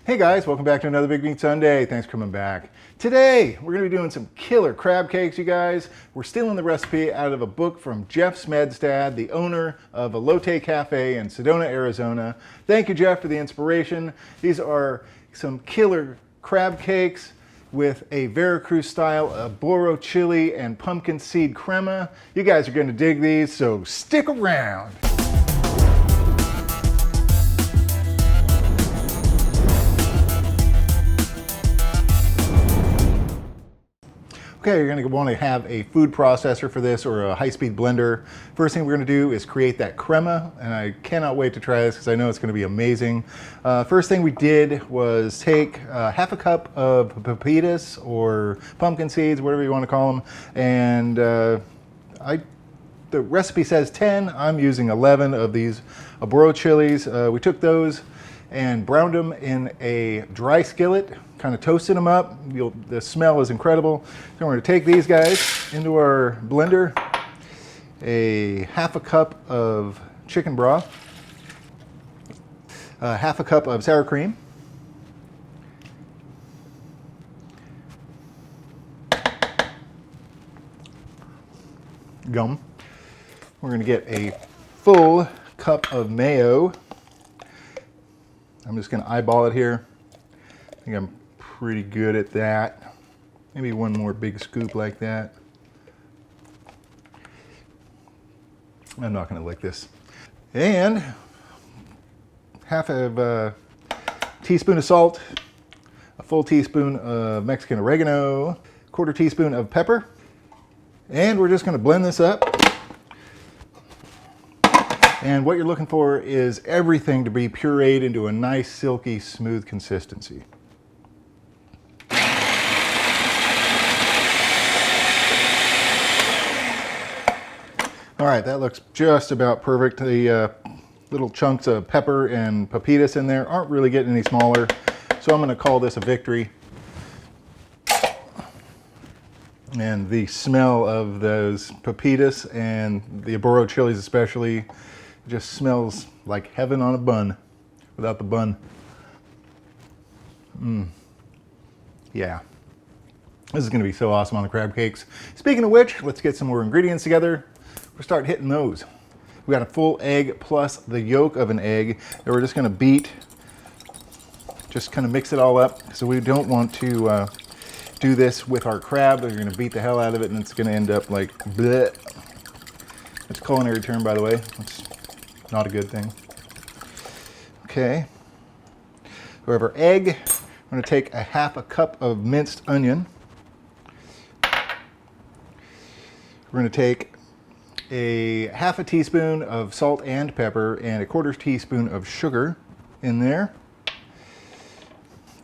Hey guys, welcome back to another Big Meat Sunday. Thanks for coming back. Today, we're gonna be doing some killer crab cakes, you guys. We're stealing the recipe out of a book from Jeff Smedstad, the owner of Elote Cafe in Sedona, Arizona. Thank you, Jeff, for the inspiration. These are some killer crab cakes with a Veracruz style Arbol chili and pumpkin seed crema. You guys are gonna dig these, so stick around. Okay, you're gonna want to have a food processor for this or a high-speed blender. First thing we're gonna do is create that crema, and I cannot wait to try this because I know it's gonna be amazing. First thing we did was take half a cup of pepitas or pumpkin seeds, whatever you want to call them, and the recipe says 10. I'm using 11 of these Arbol chilies. We took those and browned them in a dry skillet, kind of toasted them up. The smell is incredible. So we're going to take these guys into our blender, a half a cup of chicken broth, a half a cup of sour cream, gum. We're going to get a full cup of mayo. I'm just going to eyeball it here. I think I'm pretty good at that. Maybe one more big scoop like that. I'm not going to lick this. And half of a teaspoon of salt, a full teaspoon of Mexican oregano, a quarter teaspoon of pepper. And we're just going to blend this up. And what you're looking for is everything to be pureed into a nice, silky, smooth consistency. All right, that looks just about perfect. The little chunks of pepper and pepitas in there aren't really getting any smaller, so I'm going to call this a victory. And the smell of those pepitas and the Arbol chilies especially just smells like heaven on a bun without the bun. Yeah. This is going to be so awesome on the crab cakes. Speaking of which, let's get some more ingredients together. We'll start hitting those. We got a full egg plus the yolk of an egg that we're just going to beat. Just kind of mix it all up. So we don't want to do this with our crab. We're going to beat the hell out of it and it's going to end up like bleh. It's a culinary term, by the way. It's not a good thing. Okay. We have our egg. I'm going to take a half a cup of minced onion. We're going to take a half a teaspoon of salt and pepper and a quarter teaspoon of sugar in there.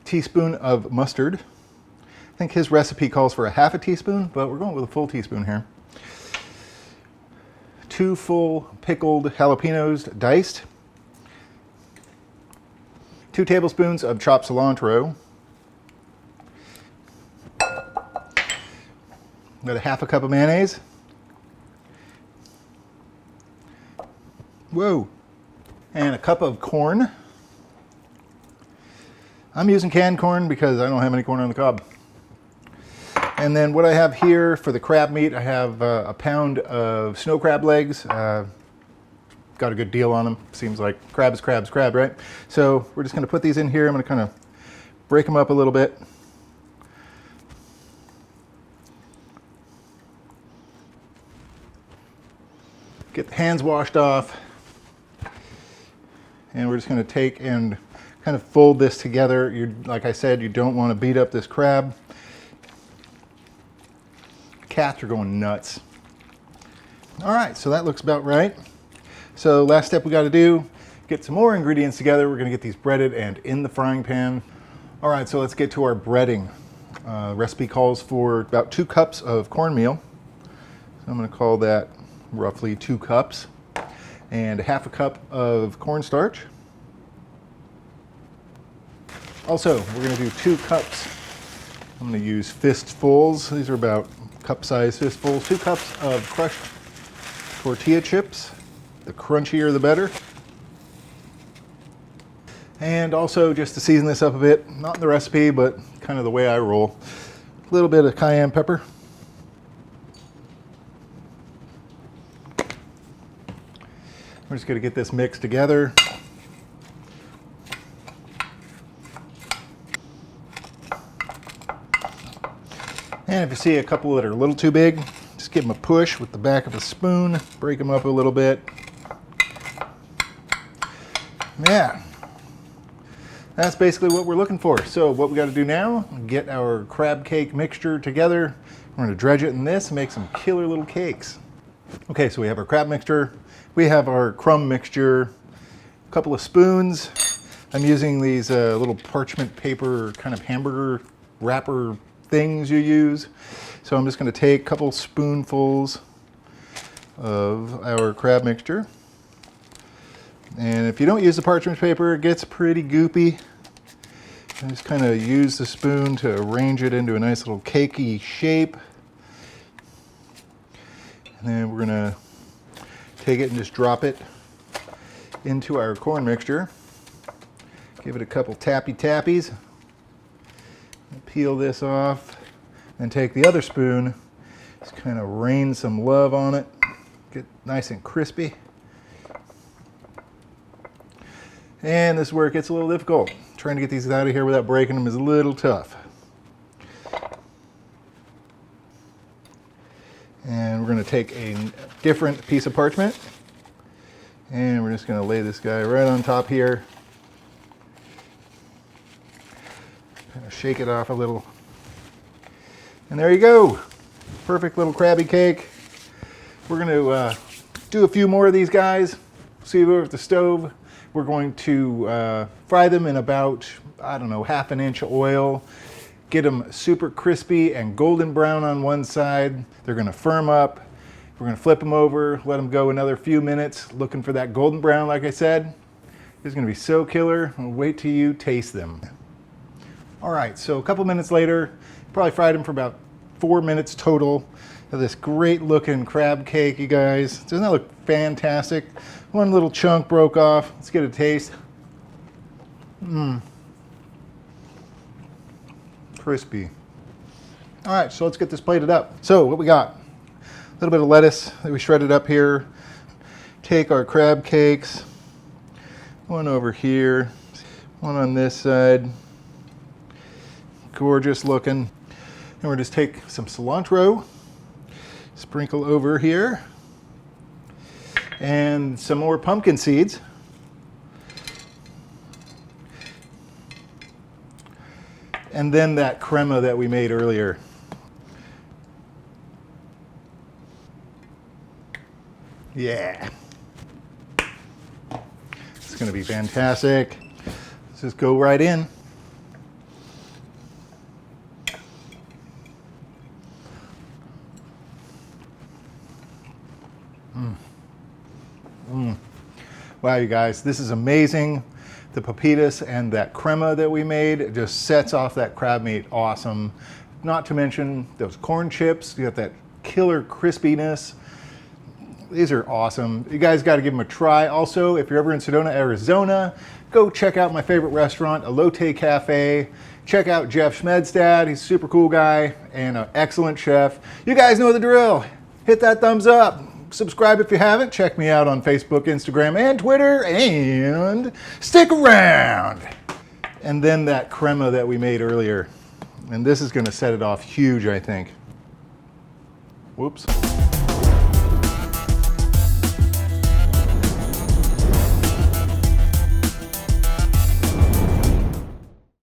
Teaspoon of mustard. I think his recipe calls for a half a teaspoon, but we're going with a full teaspoon here. 2 full pickled jalapenos diced. 2 tablespoons of chopped cilantro. Got a half a cup of mayonnaise. Whoa. And a cup of corn. I'm using canned corn because I don't have any corn on the cob. And then what I have here for the crab meat, I have a pound of snow crab legs. Got a good deal on them. Seems like crab is crab, right? So we're just going to put these in here. I'm going to kind of break them up a little bit. Get the hands washed off. And we're just going to take and kind of fold this together. Like I said, you don't want to beat up this crab. Cats are going nuts. All right, so that looks about right. So last step we got to do, get some more ingredients together. We're going to get these breaded and in the frying pan. All right, so let's get to our breading. Recipe calls for about 2 cups of cornmeal. So I'm going to call that roughly 2 cups. And a half a cup of cornstarch. Also, we're going to do 2 cups. I'm going to use fistfuls. These are about cup-sized fistfuls. 2 cups of crushed tortilla chips. The crunchier, the better. And also, just to season this up a bit, not in the recipe, but kind of the way I roll, a little bit of cayenne pepper. We're just going to get this mixed together. And if you see a couple that are a little too big, just give them a push with the back of a spoon, break them up a little bit. Yeah, that's basically what we're looking for. So what we got to do now, get our crab cake mixture together. We're going to dredge it in this and make some killer little cakes. Okay, so we have our crab mixture. We have our crumb mixture, a couple of spoons. I'm using these little parchment paper kind of hamburger wrapper things you use. So I'm just going to take a couple spoonfuls of our crab mixture. And if you don't use the parchment paper, it gets pretty goopy. I just kind of use the spoon to arrange it into a nice little cakey shape. And then we're gonna take it and just drop it into our corn mixture. Give it a couple tappies. Peel this off and take the other spoon, just kind of rain some love on it. Get nice and crispy. And this is where it gets a little difficult. Trying to get these out of here without breaking them is a little tough. And we're going to take a different piece of parchment and we're just going to lay this guy right on top here. Kind of shake it off a little. And there you go. Perfect little Krabby cake. We're going to do a few more of these guys. See over at the stove. We're going to fry them in about, I don't know, ½ inch of oil. Get them super crispy and golden brown on one side. They're going to firm up. We're going to flip them over, let them go another few minutes, looking for that golden brown, like I said. It's going to be so killer. I'll wait till you taste them. All right, so a couple minutes later, probably fried them for about 4 minutes total. Of this great looking crab cake, you guys. Doesn't that look fantastic? One little chunk broke off. Let's get a taste. Crispy. All right, so let's get this plated up. So what we got? A little bit of lettuce that we shredded up here. Take our crab cakes. One over here. One on this side. Gorgeous looking. And we're just take some cilantro. Sprinkle over here. And some more pumpkin seeds. And then that crema that we made earlier. Yeah. It's going to be fantastic. Let's just go right in. Wow, you guys, this is amazing. The pepitas and that crema that we made, it just sets off that crab meat awesome. Not to mention those corn chips, you got that killer crispiness. These are awesome. You guys got to give them a try. Also, if you're ever in Sedona, Arizona, go check out my favorite restaurant, Elote Cafe. Check out Jeff Smedstad. He's a super cool guy and an excellent chef. You guys know the drill. Hit that thumbs up. Subscribe if you haven't. Check me out on Facebook, Instagram, and Twitter. And stick around. And then that crema that we made earlier. And this is going to set it off huge, I think. Whoops.